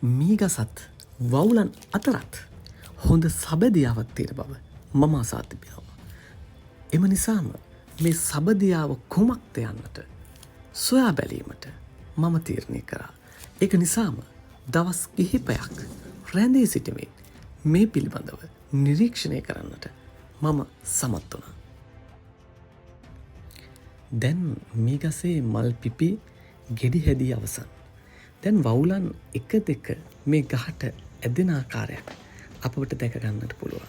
මීගසත් වවුලන් අතරත් හොඳ සබැදියාවක් තියෙන බව මම අසා තිබෙනවා. එම නිසාම මේ සබදියාව කුමක්ද යන්නට සොයා බැලීමට මම තීරණය කරා. ඒක නිසාම දවස් කිහිපයක් රැඳී සිටමින් මේ පිළිබඳව නිරීක්ෂණය කරන්නට මම සමත් වුණා. දැන් මීගසේ මල් පිපි ගෙඩි හැදී අවසන්. දැන් වවුලන් එක දෙක මේ ගහට ඇදෙන ආකාරයක් අපට දැක ගන්නට පුළුවන්.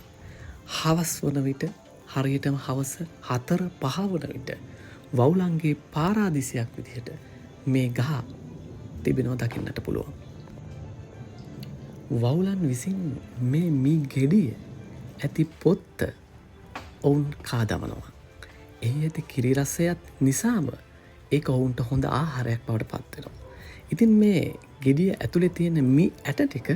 හවස් වන විට හරියටම හවස 4-5 වන විට වවුලන්ගේ පාරාදිසයක් විදිහට මේ ගහ තිබෙනවා දකින්නට පුළුවන්. වවුලන් විසින් මේ මී ගෙඩිය ඇති පොත්ත ඔවුන් කා දමනවා. එහි ඇති කිරි රසයත් නිසාම ඒක ඔවුන්ට හොඳ ආහාරයක් බවට පත් වෙනවා. ඉතින් මේ ගෙඩිය ඇතුලේ තියෙන මී ඇට ටික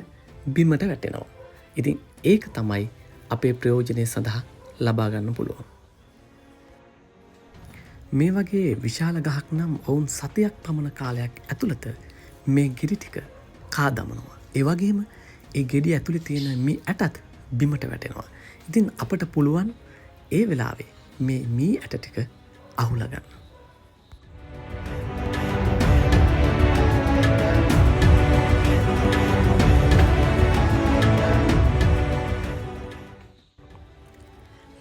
බිමට වැටෙනවා. ඉතින් ඒක තමයි අපේ ප්‍රයෝජනය සඳහා ලබා ගන්න පුළුවන්. මේ වගේ විශාල ගහක් නම් ඔවුන් සතියක් පමණ කාලයක් ඇතුළත මේ ගෙඩි ටික කා දමනවා. ඒ වගේම ඒ ගෙඩිය ඇතුලේ තියෙන මී ඇටත් බිමට වැටෙනවා. ඉතින් අපට පුළුවන් ඒ වෙලාවේ මේ මී ඇට ටික අහුලා ගන්න.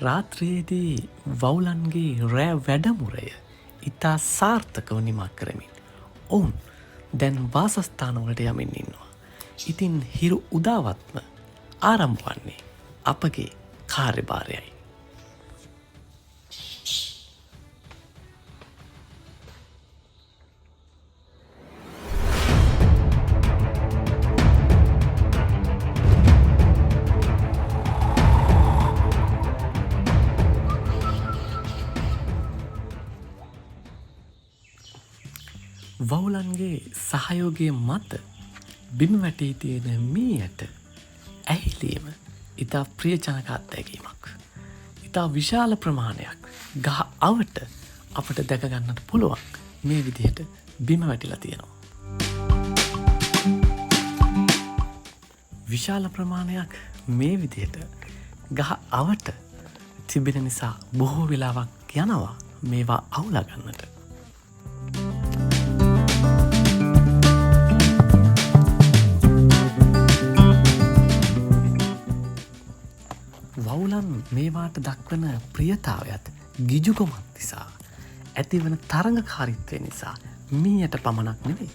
රාත්‍රියේදී වවුලන්ගේ රෑ වැඩමුරය ඉතා සාර්ථකව නිමා කරමින් ඔවුන් දැන් වාසස්ථානවලට යමින් ඉන්නවා. ඉතින් හිරු උදාවත්ම ආරම්භ වන්නේ අපගේ කාර්යභාරයයි. වවුලන්ගේ සහයෝගය මත බිම වැටී තියෙන මී ඇට ඇහිලීම ඉතා ප්‍රියජනක අත්දැකීමක්. ඉතා විශාල ප්‍රමාණයක් ගහ අවට අපට දැකගන්නට පුළුවන් මේ විදිහට බිම වැටිලා තියෙනවා. විශාල ප්‍රමාණයක් මේ විදිහට ගහ අවට තිබෙන නිසා බොහෝ වෙලාවක් යනවා මේවා අවුලා ගන්නට. වවුලන් මේවාට දක්වන ප්‍රියතාවයත් ගිජුකමක් නිසා ඇතිවන තරඟකාරීත්වය නිසා මීයට පමණක් නෙවෙයි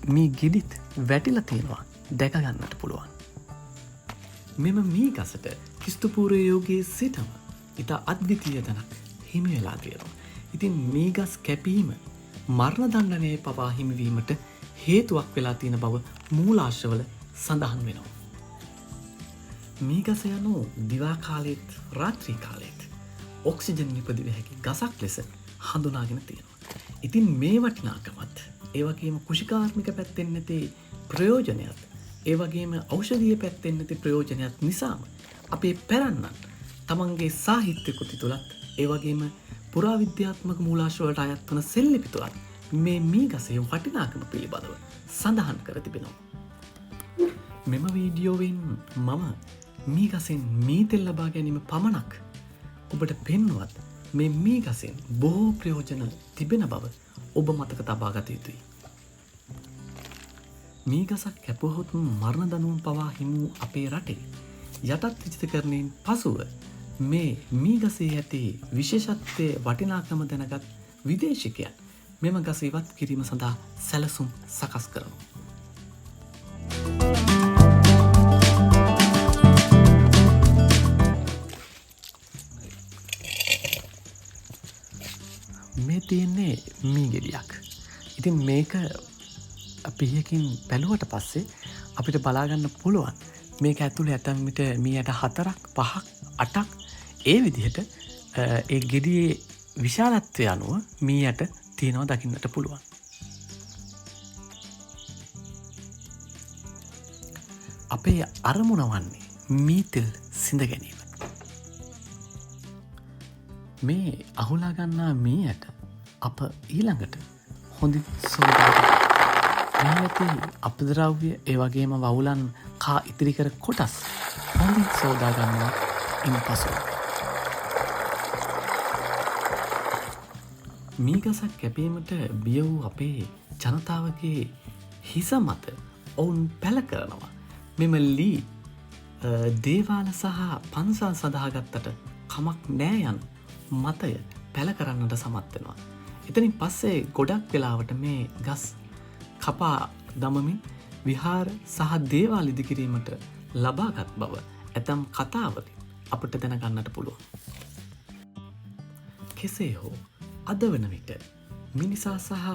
මේ ගෙඩිත් වැටිලා තියෙනවා දැක ගන්නට පුළුවන්. මෙම මී ගසට ක්‍රිස්තුපූර්ව යුගයේ සිටම ඉතා අද්විතීය තැනක් හිමි වෙලා තියෙනවා. ඉතින් මේ ගස් කැපීම මරණ දණ්ඩනයේ පවා හිමිවීමට හේතුවක් වෙලා තියෙන බව මූලාශ්‍රවල සඳහන් වෙනවා. මීගස යනු දිවා කාලෙත් රාත්‍රී කාලෙත් ඔක්සිජන් නිපදවිය හැකි ගසක් ලෙස හඳුනාගෙන තියෙනවා. ඉතින් මේ වටිනාකමත් ඒ වගේම කුෂිකාත්මික පැත්තෙන් නැති ප්‍රයෝජනයත් ඒ වගේම ඖෂධීය පැත්තෙන් නැති ප්‍රයෝජනයත් නිසාම අපේ පැරණන් තමන්ගේ සාහිත්‍ය කෘති තුලත් ඒ වගේම පුරාවිද්‍යාත්මක මූලාශ්‍ර වලට අයත් වන සෙල්ලිපි තුලත් මේ මීගසේ වටිනාකම පිළිබඳව සඳහන් කර තිබෙනවා. මෙම වීඩියෝවෙන් මම මීගසෙන් මීතෙල් ලබා ගැනීම පමණක් ඔබට පෙන්නුවත් මේ මීගසෙන් බොහෝ ප්‍රයෝජන තිබෙන බව ඔබ මතක තබා ගත යුතුයි. මීගසක් කැපුවහොත් මරණ දඬුවම් පවා හිමි අපේ රටේ යටත් විජිතකරණයෙන් පසුව මේ මීගසේ ඇති විශේෂත්වයේ වටිනාකම දැනගත් විදේශිකයන් මෙම ගස ඉවත් කිරීම සඳහා සැලසුම් සකස් කරනවා. මේ තියෙන්නේ මී ගෙඩියක්. ඉතින් මේක පිහකින් බැලුවට පස්සේ අපිට බලාගන්න පුළුවන් මේක ඇතුළේ ඇතැම් විට මී ඇට 4ක් 5ක් 8ක් ඒ විදිහට ඒ ගෙඩියේ විශාලත්වය අනුව මී ඇට තියෙනවා දකින්නට පුළුවන්. අපේ අරමුණ වන්නේ මීතෙල් සිඳ ගැනීම. මේ අහුලා ගන්නා මී ඇට අප ඊළඟට හොඳින් සෝදාගෙන මේ ඇති අපද්‍රව්‍ය ඒ වගේම වවුලන් කා ඉතිරි කර කොටස් හොඳින් සෝදා ගන්නවා ඉන්පසු. මීගසක් කැපීමට බිය වූ අපේ ජනතාවගේ හිස මත ඔවුන් පැල කරනවා. මෙම ලී දේවාල සහ පන්සල් සඳහාගත්තට කමක් නෑ යන මතය පැල කරන්නට සමත්වෙනවා. එතනින් පස්සේ ගොඩක් වෙලාවට මේ ගස් කපා දමමින් විහාර සහ දේවාල ඉදිකිරීමට ලබාගත් බව ඇතම් කතාවලින් අපට දැනගන්නට පුළුවන්. කෙසේ හෝ අද වන විට මිනිසා සහ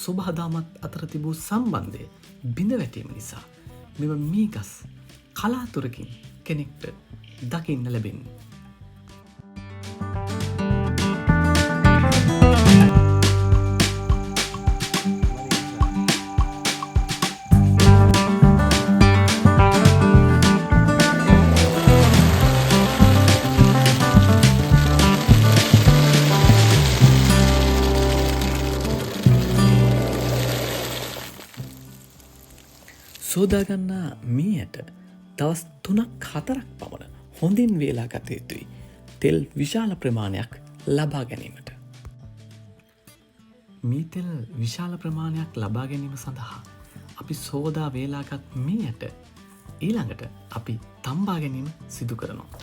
සුභහදාමත් අතර තිබූ සම්බන්ධය බිඳ වැටීම නිසා මෙම මීගස් කලාතුරකින් කෙනෙක්ට දකින්න ලැබෙන්නේ. සෝදාගන්නා මීයට දවස් 3-4ක් පමණ හොඳින් වේලා ගත යුතුයි තෙල් විශාල ප්‍රමාණයක් ලබා ගැනීමට. මී තෙල් විශාල ප්‍රමාණයක් ලබා ගැනීම සඳහා අපි සෝදා වේලාගත් මීයට ඊළඟට අපි තම්බා ගැනීම සිදු කරනවා.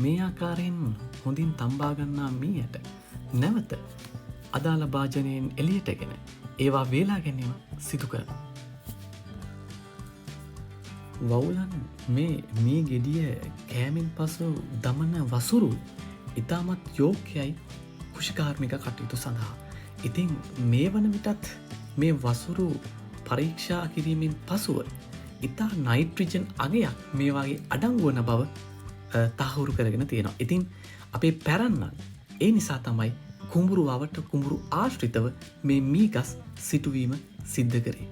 මේ ආකාරයෙන් හොඳින් තම්බාගන්නා මීයට නැවත අදාළ භාජනයෙන් එළියටගෙන ඒවා වේලා ගැනීම සිදු කරනවා. වවුලන් මේ මී ගෙඩිය කෑමෙන් පසු දමන වසුරු ඉතාමත් යෝග්‍යයි කෘෂිකාර්මික කටයුතු සඳහා. ඉතින් මේ වන විටත් මේ වසුරු පරීක්ෂා කිරීමෙන් පසුව ඉතා නයිට්‍රිජන් අගයක් මේ වගේ අඩංගුවන බව තහවුරු කරගෙන තියෙනවා. ඉතින් අපේ පැරන්නන් ඒ නිසා තමයි කුඹුරු අවට කුඹුරු ආශ්‍රිතව මේ මීගස් සිටුවීම සිද්ධ කරේ.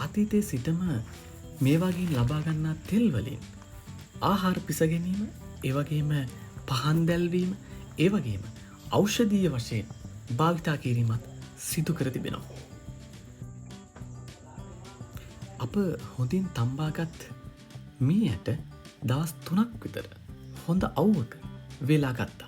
අතීතයේ සිටම මේ වගේ ලබා ගන්නා තෙල් වලින් ආහාර පිස ගැනීම, ඒ වගේම පහන් දැල්වීම, ඒ වගේම ඖෂධීය වශයෙන් භාවිතා කිරීමත් සිදු කර තිබෙනවා. අප හොඳින් තම්බාගත් මීයට දවස් 3ක් විතර හොඳ අවුවක වේලා ගත්තා.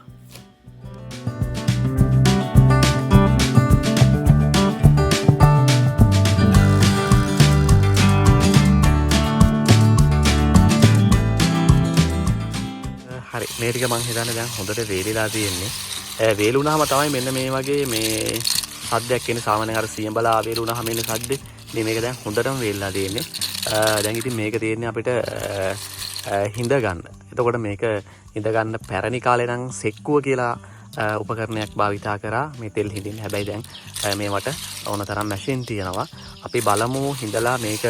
හරි මේ ටික මං හිතන්නේ දැන් හොඳට වේලිලා තියෙන්නේ. වේලුණාම තමයි මෙන්න මේ වගේ මේ සද්දයක් එන්නේ. සාමාන්‍යයෙන් අර සියඹලා වේලුණාම එන්නේ සද්දේ. ඉතින් මේක දැන් හොඳටම වේලලා තියෙන්නේ. දැන් ඉතින් මේක තියෙන්නේ අපිට හිඳ ගන්න. එතකොට මේක හිඳ ගන්න පැරණි කාලේ නම් සෙක්කුව කියලා උපකරණයක් භාවිතා කරා මේ තෙල් හිඳින්න. හැබැයි දැන් මේවට ඕන තරම් මැෂින් තියෙනවා. අපි බලමු හිඳලා මේක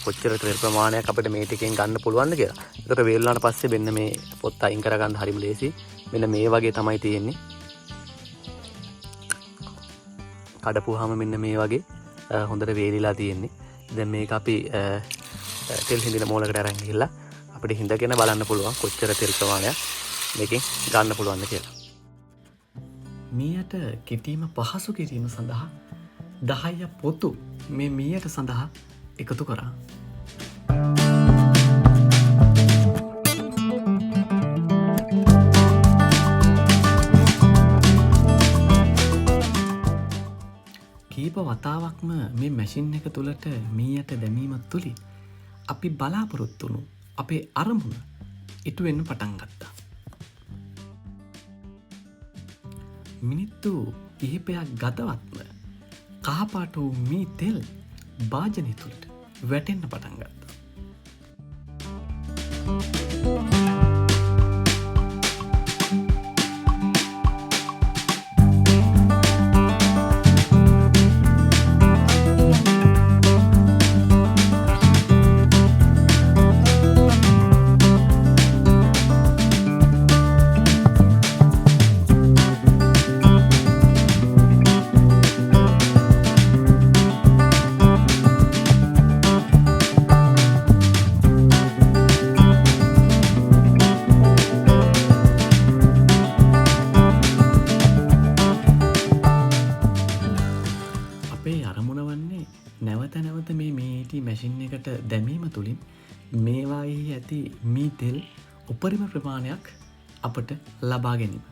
කොච්චර තෙල් ප්‍රමාණයක් අපිට මේ ටිකෙන් ගන්න පුළුවන්ද කියලා. එතකොට වේලුණාට පස්සේ මෙන්න මේ පොත් අයින් කරගන්න හරිම ලේසි. මෙන්න මේ වගේ තමයි තියෙන්නේ. කඩපුවාම මෙන්න මේ වගේ හොඳට වේලිලා තියෙන්නේ. දැන් මේක අපි තෙල් හිඳින මෝලකට අරන් ගිහිල්ලා අපිට හිඳගෙන බලන්න පුළුවන් කොච්චර තෙල් ප්‍රමාණයක් මේකෙන් ගන්න පුළුවන්ද කියලා. මීයට කෙටීම පහසු කිරීම සඳහා 10 පොතු මේ මීයට සඳහා එකතු කරා. කීප වතාවක්ම මේ මැෂින් එක තුළට මීයට දැමීමත් තුළින් අපි බලාපොරොත්තු වුණු අපේ අරමුණ ඉටු වෙන්න පටන් ගත්තා. මිනිත්තු කිහිපයක් ගතවත්ම කහපාට වූ මී තෙල් භාජනය තුළට වැටෙන්න පටන් ගත්තා. නැවත මේ මේටි මැෂින් එකට දැමීම තුළින් මේවායේ ඇති මී තෙල් උපරිම ප්‍රමාණයක් අපට ලබා ගැනීම.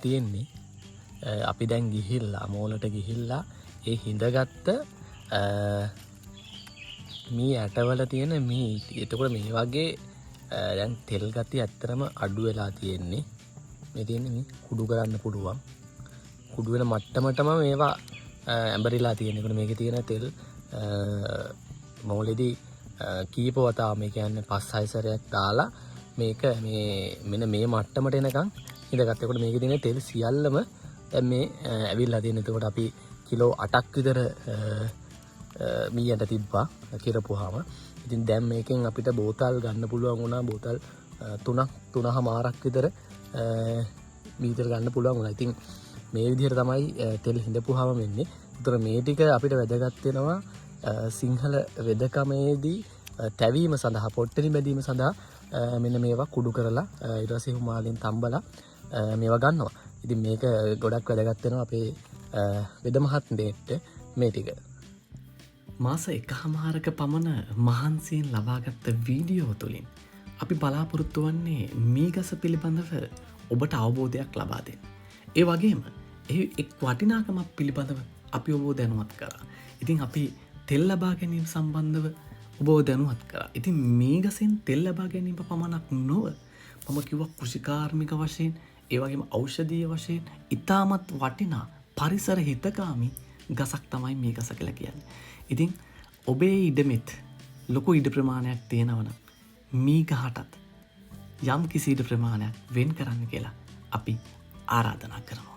තියෙන්නේ අපි දැන් ගිහිල්ලා මෝලට ගිහිල්ලා ඒ හිඳගත්ත මී ඇටවල තියෙන මී. එතකොට මේ වගේ දැන් තෙල් ගතිය ඇත්තටම අඩු වෙලා තියෙන්නේ. මේ තියෙන්නේ මේ කුඩු කරන්න පුළුවන්. කුඩු වෙන මට්ටමටම මේවා ඇඹරිලා තියෙන. ඒකට මේකේ තියෙන තෙල් මෝලෙදී කීප වතාව මේ කියන්නේ 5-6 සැරයක් දාලා මේක මේ මෙන්න මේ මට්ටමට එනකන් ඉඳගත්තකොට මේකේ තියෙන තෙල් සියල්ලම දැන් මේ ඇවිල්ලා තියෙන. එතකොට අපි කිලෝ 8ක් විතර මීයට තිබ්බා කිරපුවාම. ඉතින් දැන් මේකෙන් අපිට බෝතල් ගන්න පුළුවන් වුණා. බෝතල් 3.5 විතර මීතර ගන්න පුළුවන් වුණා. ඉතින් මේ විදිහට තමයි තෙල් හිඳපුවාම වෙන්නේ. ඒතර මේ ටික අපිට වැදගත් වෙනවා සිංහල වෙදකමේදී තැවීම සඳහා, පොට්ටනි බැදීම සඳහා මෙන්න මේවා කුඩු කරලා ඊට පස්සේ හුමාලෙන් තම්බලා මේවා ගන්නවා. ඉතින් මේක ගොඩක් වැදගත් වෙනවා අපේ වෙද මහත්මයෙක්ට මේ ටික. මාස 1.5ක පමණ මහන්සියෙන් ලබාගත් වීඩියෝ තුලින් අපි බලාපොරොත්තු වන්නේ මේ ගස පිළිබඳව ඔබට අවබෝධයක් ලබා දෙන්න. ඒ වගේම එක් වටිනාකමක් පිළිබඳව අපි ඔබව දැනුවත් කරා. ඉතින් අපි තෙල් ලබා ගැනීම සම්බන්ධව ඔබව දැනුවත් කරා. ඉතින් මේ ගසෙන් තෙල් ලබා ගැනීම පමණක් නොව මම කිව්වා කෘෂිකාර්මික වශයෙන් ඒ වගේම ඖෂධීය වශයෙන් ඉතාමත් වටිනා පරිසර හිතකාමී ගසක් තමයි මේ ගස කියලා කියන්නේ. ඉතින් ඔබේ ඉඩමෙත් ලොකු ඉඩ ප්‍රමාණයක් තියෙනවනම් මී ගහටත් යම් කිසි ඉඩ ප්‍රමාණයක් වෙන් කරන්න කියලා අපි ආරාධනා කරනවා.